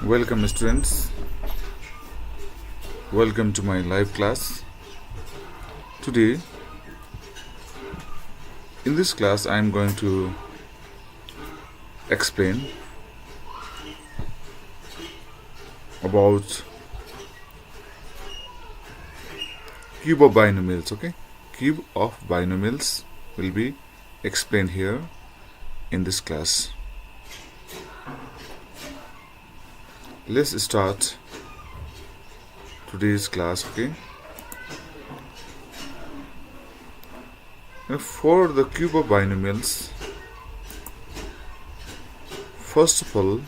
Welcome students, welcome to my live class. Today in this class I am going to explain about cube of binomials. Okay, cube of binomials will be explained here in this class. Let's start today's class. Okay, now for the cube of binomials, first of all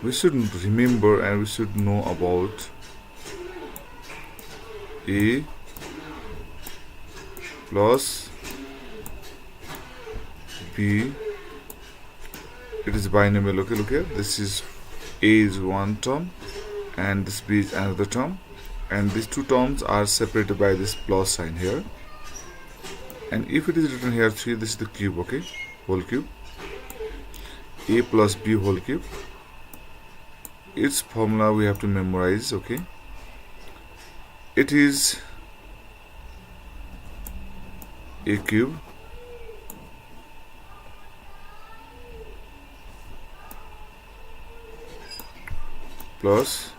we should remember and we should know about a plus b. It is binomial. Okay, look here, this is a is one term and this b is another term, and these two terms are separated by this plus sign here. And if it is written here 3, this is the cube. Okay, whole cube, a plus b whole cube. Its formula we have to memorize. Okay, it is a cube plus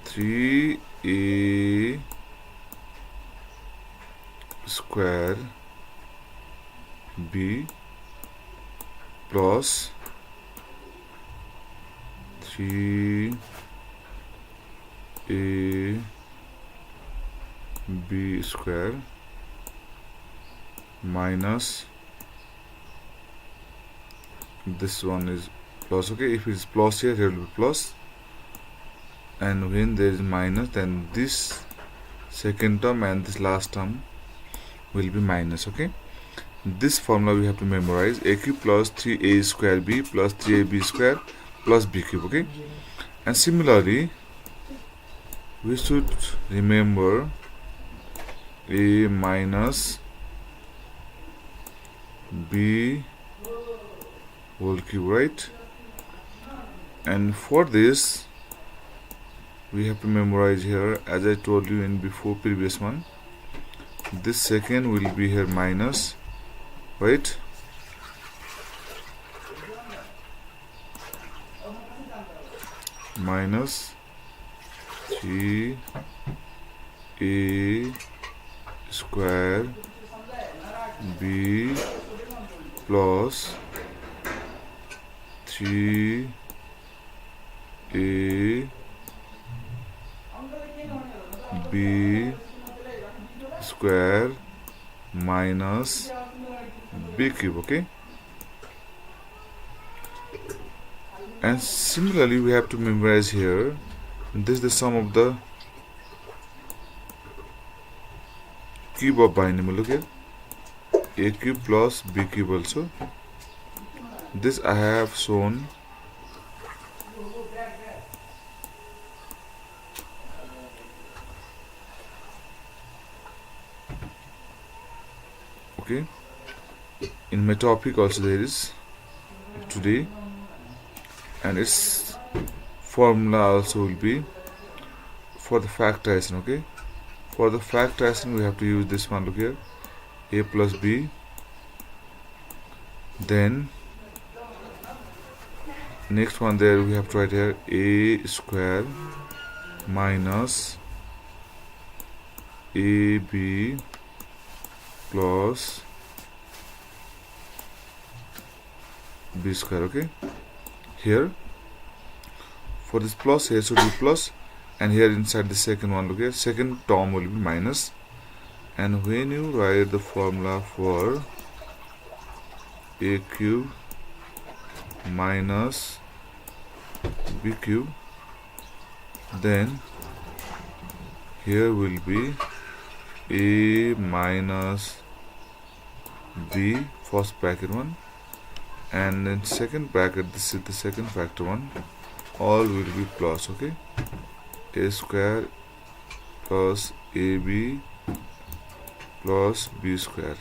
three a square b plus 3 a b square minus this one is plus. Okay, if it is plus here, will be plus, and when there is minus, then this second term and this last term will be minus. Okay, this formula we have to memorize: a cube plus 3a square b plus 3ab square plus b cube. Okay, and similarly we should remember a minus b whole cube, right? And for this we have to memorize here, as I told you in before previous one, this second will be here minus, right? Minus 3 a square b plus 3 a b square minus b cube. Okay, and similarly we have to memorize here, this is the sum of the cube of binomial. Okay, a cube plus b cube also. This I have shown okay in my topic also there is today, and its formula also will be for the factorization. Okay, for the factorization we have to use this one. Look here, a plus b, then next one there we have to write here a square minus ab plus b square. Okay, here for this plus, here should be plus, and here inside the second one, look here, second term will be minus. And when you write the formula for a cube minus b cube, then here will be a minus b, first bracket one, and then second bracket, this is the second factor one, all will be plus. Okay, a square plus ab plus b square.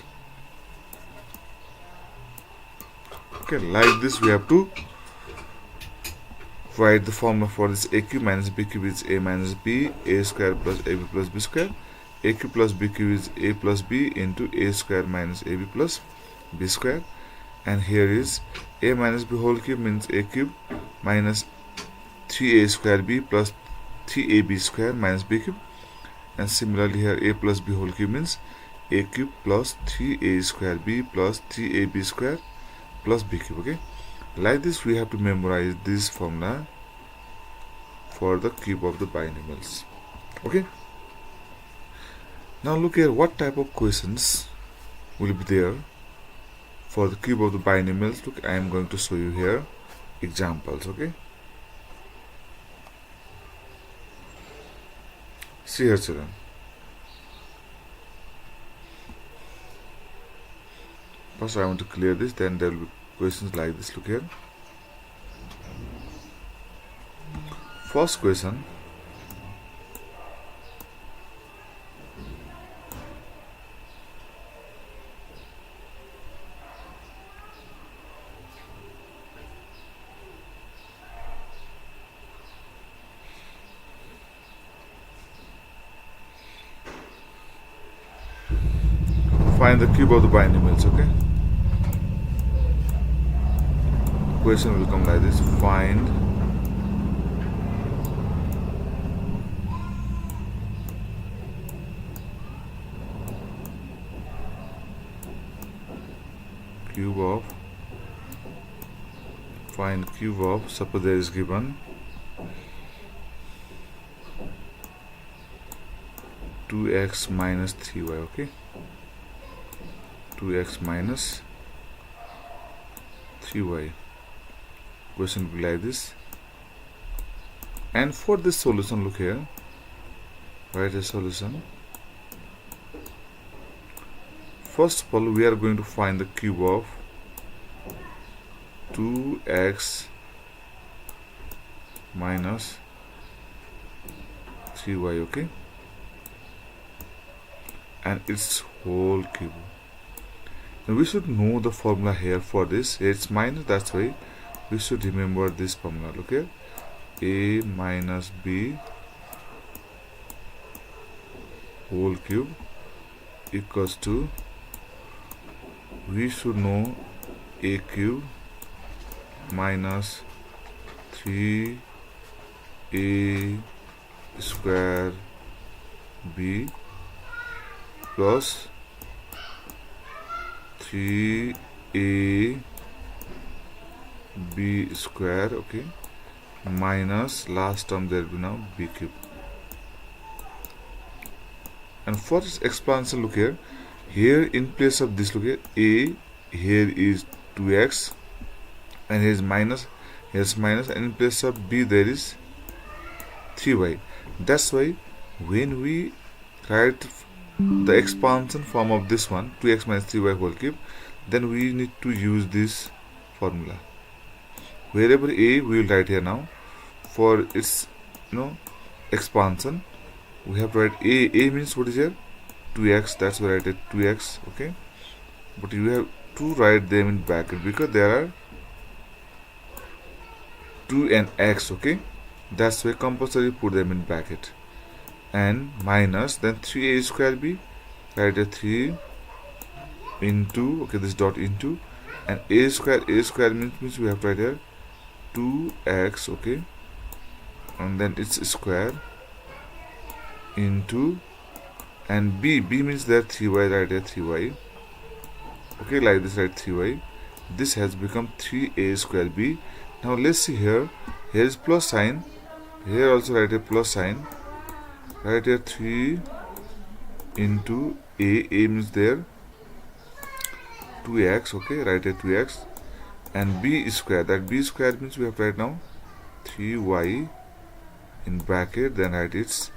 Okay, like this we have to write the formula for this a cube minus b cube is a minus b, a square plus ab plus b square. A cube plus b cube is a plus b into a square minus ab plus b square. And here is a minus b whole cube means a cube minus 3a square b plus 3ab square minus b cube. And similarly here a plus b whole cube means a cube plus 3a square b plus 3ab square plus b cube. Okay, like this we have to memorize this formula for the cube of the binomials. Okay, now look here what type of questions will be there for the cube of the binomials. Look, I am going to show you here examples. Okay, see here children. First I want to clear this, then there will be questions like this. Look here. First question. Find the cube of the binomials. Okay. Question will come like this: find cube of, suppose there is given 2x minus 3y. Okay, 2x minus 3y. Question will be like this. And for this solution, look here, write a solution. First of all, we are going to find the cube of 2x minus 3y. Okay, and its whole cube. Now we should know the formula here for this. It's minus, that's why we should remember this formula. Look here, a minus b whole cube equals to, we should know a cube minus 3a square b plus 3a b square. Okay, minus last term there will be now b cube. And for this expansion, look here, in place of this, look here, a, here is 2x and here is minus, and in place of b there is 3y. That's why when we write the expansion form of this one, 2x minus 3y whole cube, then we need to use this formula. Wherever a we will write here now, for its expansion we have to write a means what is here, 2x, that's why I write it 2x. Okay, but you have to write them in bracket because there are 2 and x. Okay, that's why compulsory put them in bracket. And minus, then 3a square b, write a 3 into, okay, this dot into, and a square means we have to write here 2x. Okay, and then it's square into, and b means there 3y, write here 3y. Okay, like this, write 3y. This has become 3a square b. Now let's see here is plus sign, here also write a plus sign, write here 3 into a means there 2x. Okay, write here 2x, and b square, that b square means we have to write now 3y in bracket, then write its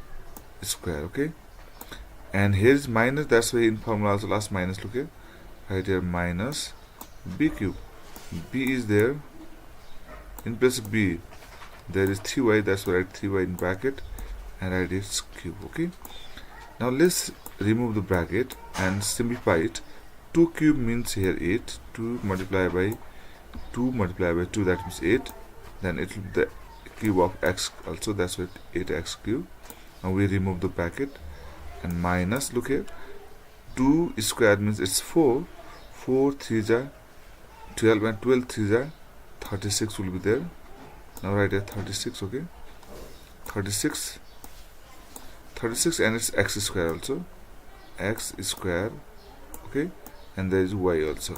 square. Okay, and here is minus, that's why in formula also last minus. Look here, write here minus b cube. B is there, in place of b there is 3y, that's why I write 3y in bracket and write its cube. Okay, now let's remove the bracket and simplify it. 2 cube means here 8, 2 multiplied by 2 multiplied by 2, that means 8. Then it will be the cube of x also, that's why 8x cube. Now we remove the bracket and minus, look here, 2 square means it's 4. 4 3s are 12 and 12 3s are 36 will be there. Now write here 36, okay, 36 and it's x square also, x square, okay, and there is y also,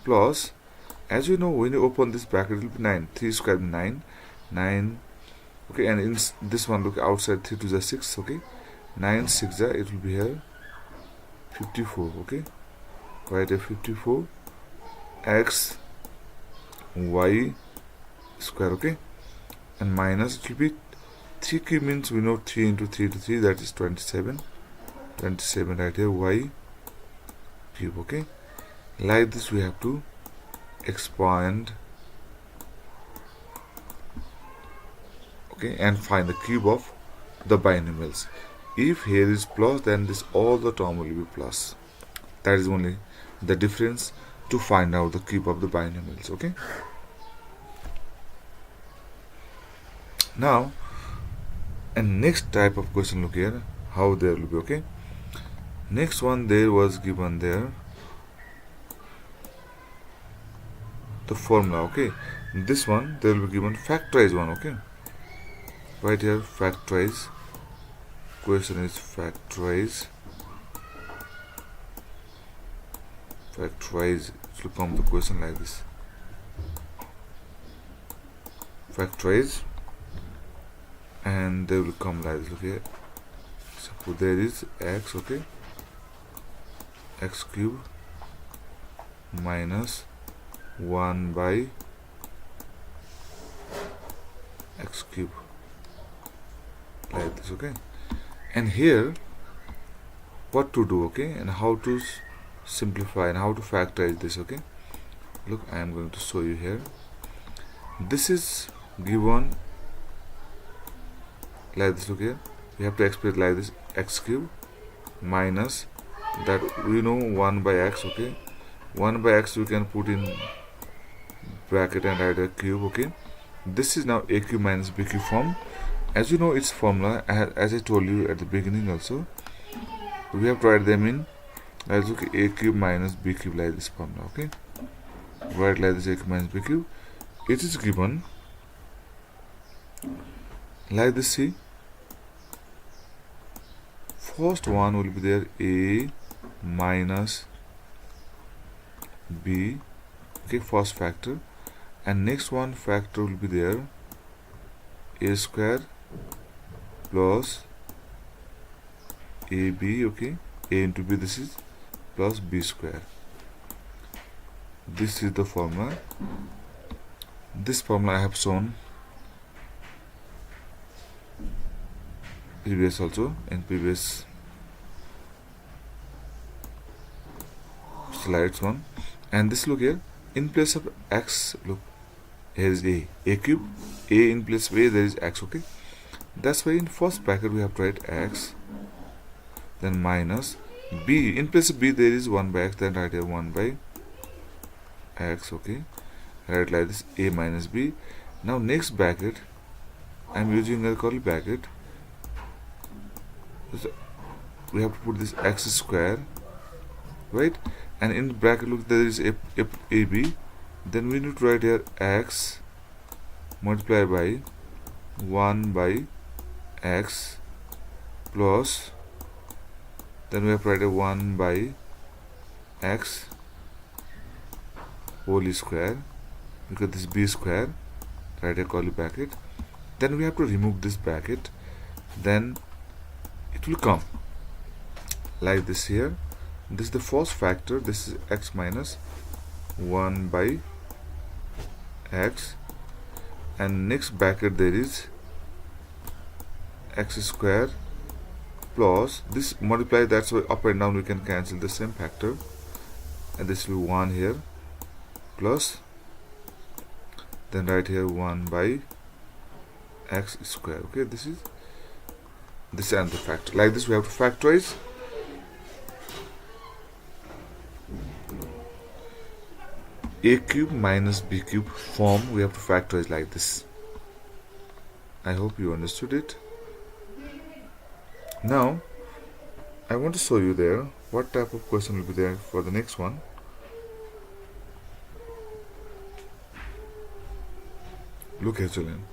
plus, as you know, when you open this bracket it will be 9. 3 square 9, okay, and in this one, look, outside 3 to the 6, okay, 9 6 it will be here 54, okay, write a 54 x y square, okay, and minus, it will be 3 cube means we know 3 into 3 to 3, that is 27 right here, y cube, okay. Like this we have to expand, okay, and find the cube of the binomials. If here is plus, then this all the term will be plus. That is only the difference to find out the cube of the binomials, okay. Now, and next type of question, look here how there will be, okay. Next one, there was given there the formula, okay. This one there will be given factorize one, okay. Right here factorize, question is factorize, it will come the question like this, factorize, and they will come like this, okay. Suppose there is x, okay, x cube minus 1 by x cube, like this, okay. And here what to do, okay, and how to simplify and how to factorize this, okay. Look, I am going to show you here. This is given like this, look here, we have to express like this, x cube minus that we know 1 by x, okay, 1 by x we can put in bracket and write a cube, okay. This is now a cube minus b cube form. As you know its formula, as I told you at the beginning also, we have to write them in as, okay, a cube minus b cube, like this formula, okay. Write like this, a cube minus b cube. It is given like this, see, first one will be there a minus b, okay, first factor, and next one factor will be there a square plus ab, okay, a into b, this is plus b square. This is the formula. This formula I have shown previous also, in previous slides one. And this, look here, in place of x, look, here is a cube, a in place of a, there is x, okay. That's why in first bracket we have to write x, then minus b, in place of b there is 1 by x, then write here 1 by x, okay. Write like this, a minus b. Now next bracket I am using a curly bracket, so we have to put this x square, right, and in the bracket, look, there is a b, then we need to write here x multiplied by 1 by x plus, then we have to write a 1 by x whole square, because this b square, write a curly bracket, then we have to remove this bracket, then it will come like this here. This is the first factor, this is x minus 1 by x, and next bracket there is x square plus this multiply, that's why up and down we can cancel the same factor, and this will be 1 here plus, then write here 1 by x square, okay. This is and the factor, like this we have to factorize. a cube minus b cube form we have to factorize like this. I hope you understood it. Now I want to show you there what type of question will be there for the next one. Look here, children.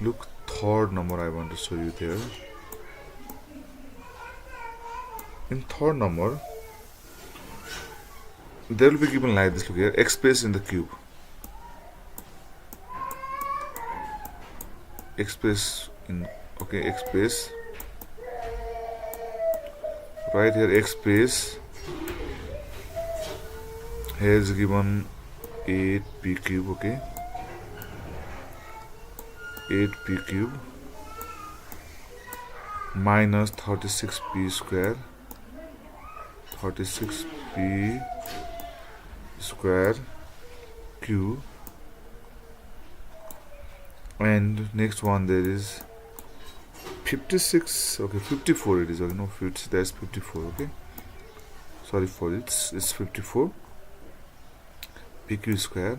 Look, third number I want to show you there. In third number, there will be given like this. Look here, x space in the cube. X space in, okay, x space. Right here, x space. Here is given 8p cube, okay. 8p cube minus 36p square, 36p square cube, and next one there is 56, okay, 54 it is, okay, no, that's 54, okay, sorry for it, it's 54 pq square,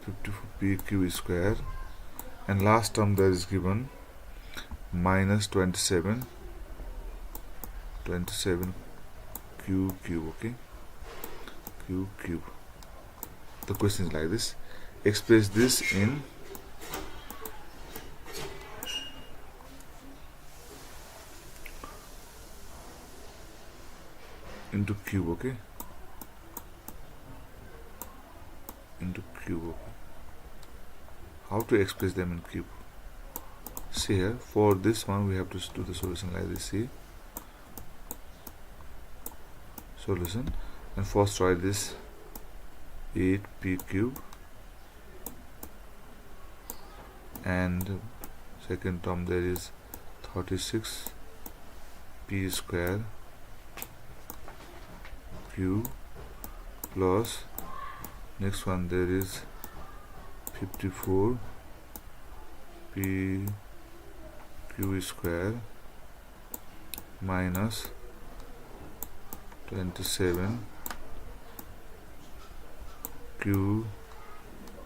54 pq square, and last term there is given minus 27 q cube, okay, q cube. The question is like this: express this into cube, okay, into cube, okay. How to express them in cube? See here, for this one we have to do the solution like this. See, solution, and first write this 8p cube, and second term there is 36p square cube plus next one there is 54 p q square minus 27 q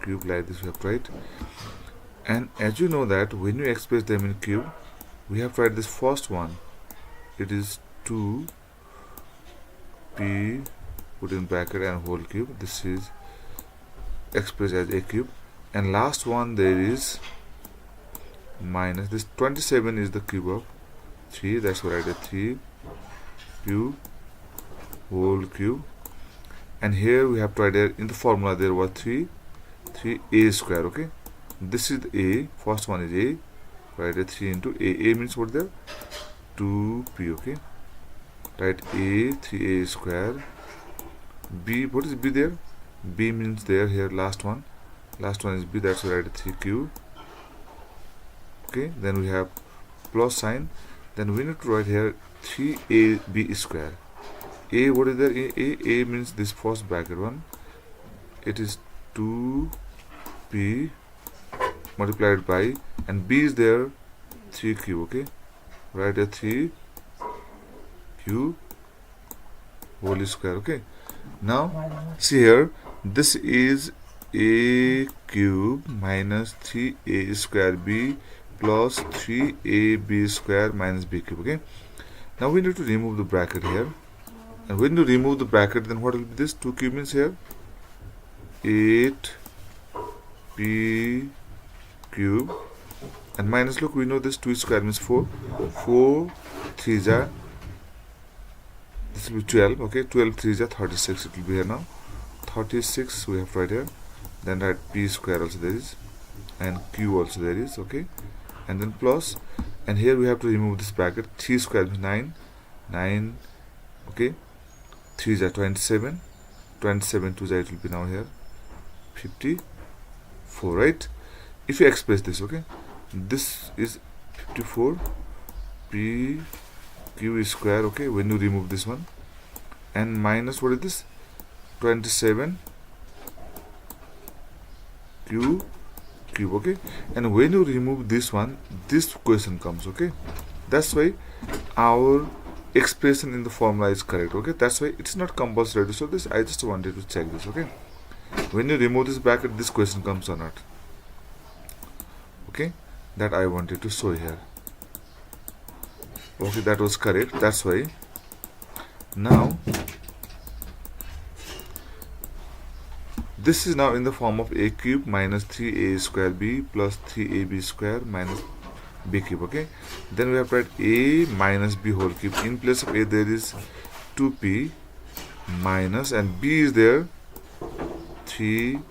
cube, like this we have to write. And as you know that when you express them in cube, we have to write this first one, it is 2p put in bracket and whole cube, this is expressed as a cube, and last one there is minus this 27 is the cube of 3, that's why I write a 3 q whole cube, and here we have to write in the formula there was 3a square, okay, this is a, first one is a, write a 3 into a means what there 2p, okay, write a 3a square, b, what is b there, b means there, here last one is b, that's why I write a 3q, okay, then we have plus sign, then we need to write here 3ab square. A, what is there, a means this first bracket one, it is 2p multiplied by, and b is there 3q, okay, write a 3q whole square, okay. Now see here, this is a cube minus 3a square b plus 3ab square minus b cube, okay. Now we need to remove the bracket here, and when you remove the bracket, then what will be this 2 cube means here 8p cube, and minus, look, we know this 2 square means 4 3s are, this will be 12, okay, 12 3s are 36, it will be here now 36 we have to write here, then write p square also there is, and q also there is, okay, and then plus, and here we have to remove this bracket, 3 square means 9, okay, 3s are 27 2s are, it will be now here 54, right. If you express this, okay, this is 54 p q square, okay, when you remove this one, and minus, what is this 27 q cube, okay, and when you remove this one, this question comes, okay, that's why our expression in the formula is correct. Okay, that's why it's not compulsory to show this. I just wanted to check this. Okay, when you remove this bracket, this question comes or not. Okay, that I wanted to show here. Okay, that was correct. That's why now this is now in the form of a cube minus 3a square b plus 3ab square minus b cube. Okay, then we have to write a minus b whole cube. In place of a there is 2p minus, and b is there 3q,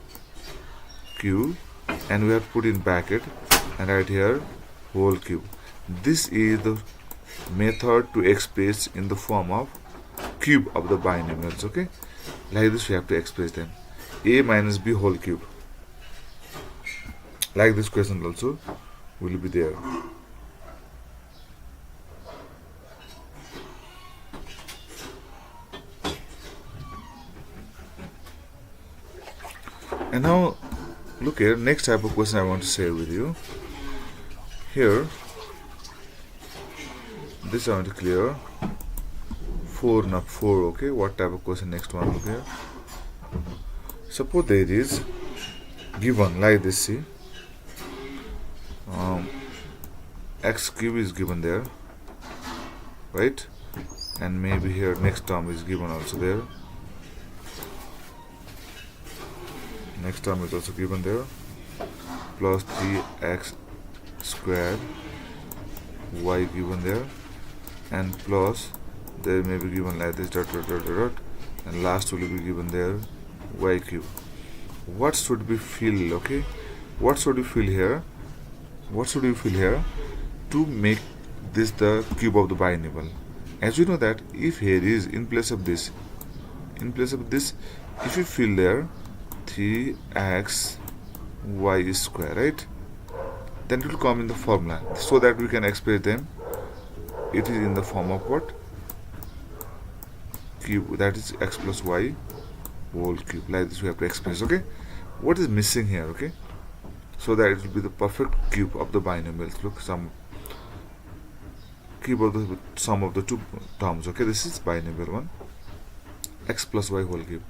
and we have to put in bracket and write here whole cube. This is the method to express in the form of cube of the binomials. Okay, like this we have to express them. A minus b whole cube, like this question also will be there. And now look here, next type of question I want to share with you. Here, this I want to clear. 4, not 4. Okay, what type of question? Next one. Look here. Suppose there is given like this. See, x cube is given there, right? And maybe here next term is given also there. Next term is also given there, plus 3x squared y given there, and plus there may be given like this dot dot dot dot, and last will be given there y cube. What should we fill? Okay, what should we fill here? What should we fill here to make this the cube of the binomial? As you know that if here is in place of this, if you fill there 3x y square, right, then it will come in the formula, so that we can express them. It is in the form of what? Cube, that is x plus y whole cube. Like this we have to express. Okay, what is missing here? Okay, so that it will be the perfect cube of the binomials. Look, some cube of the sum of the two terms. Okay, this is binomial one, x plus y whole cube.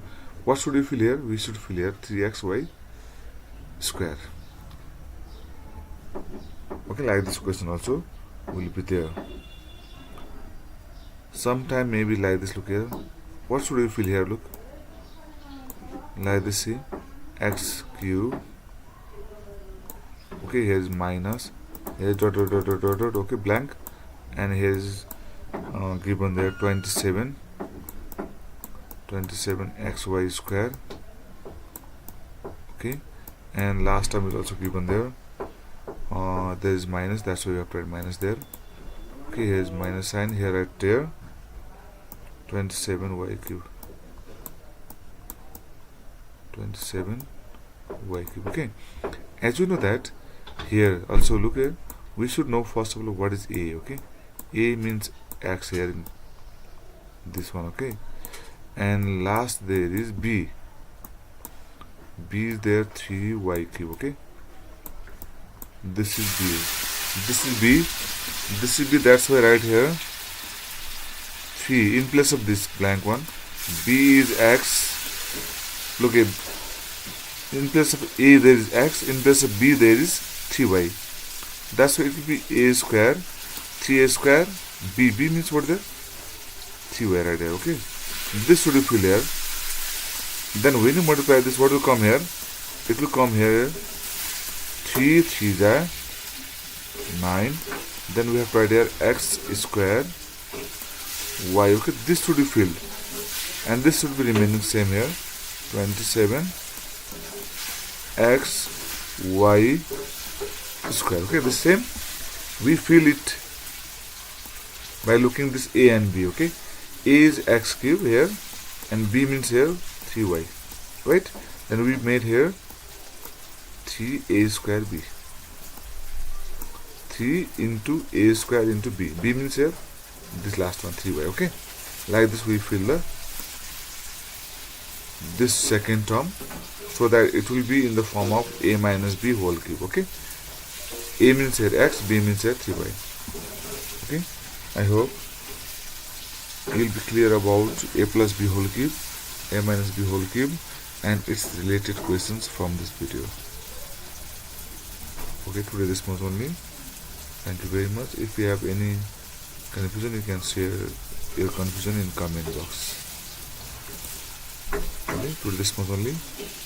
What should we fill here? We should fill here 3xy square. Okay, like this question also will be there. Sometime maybe like this. Look here. What should we fill here? Look, like this. See, x cube. Okay, here is minus. Here is dot dot dot dot dot dot. Okay, blank. And here is given there 27 xy square. Okay, and last term is also given there. There is minus, that's why you have to write minus there. Okay, here is minus sign, here right there 27y cube. Okay, as you know that here also, look here, we should know first of all what is a. Okay, a means x here in this one. Okay, and last there is b. B is there 3y cube. Okay, this is b, this is b, this is b. That's why right here 3 in place of this blank one. B is x. Look here, in place of a there is x, in place of b there is 3y. That's why it will be a square, 3a square, b. B means what there? 3y right there. Okay, this should be filled here. Then when you multiply this, what will come here? It will come here 3 3s are 9. Then we have to write here x square y. Okay, this should be filled, and this should be remaining same here, 27 x y square. Okay, the same we fill it by looking this a and b. Okay, a is x cube here, and b means here 3y, right? Then we made here 3a square b, 3 into a square into b. B means here this last one 3y. Okay, like this we fill this second term, so that it will be in the form of a minus b whole cube. Okay, a means here x, b means here 3y. Okay, I hope you'll be clear about a plus b whole cube, a minus b whole cube, and its related questions from this video. Okay, today this much only. Thank you very much. If you have any confusion, you can share your confusion in comment box. Okay, today this much only.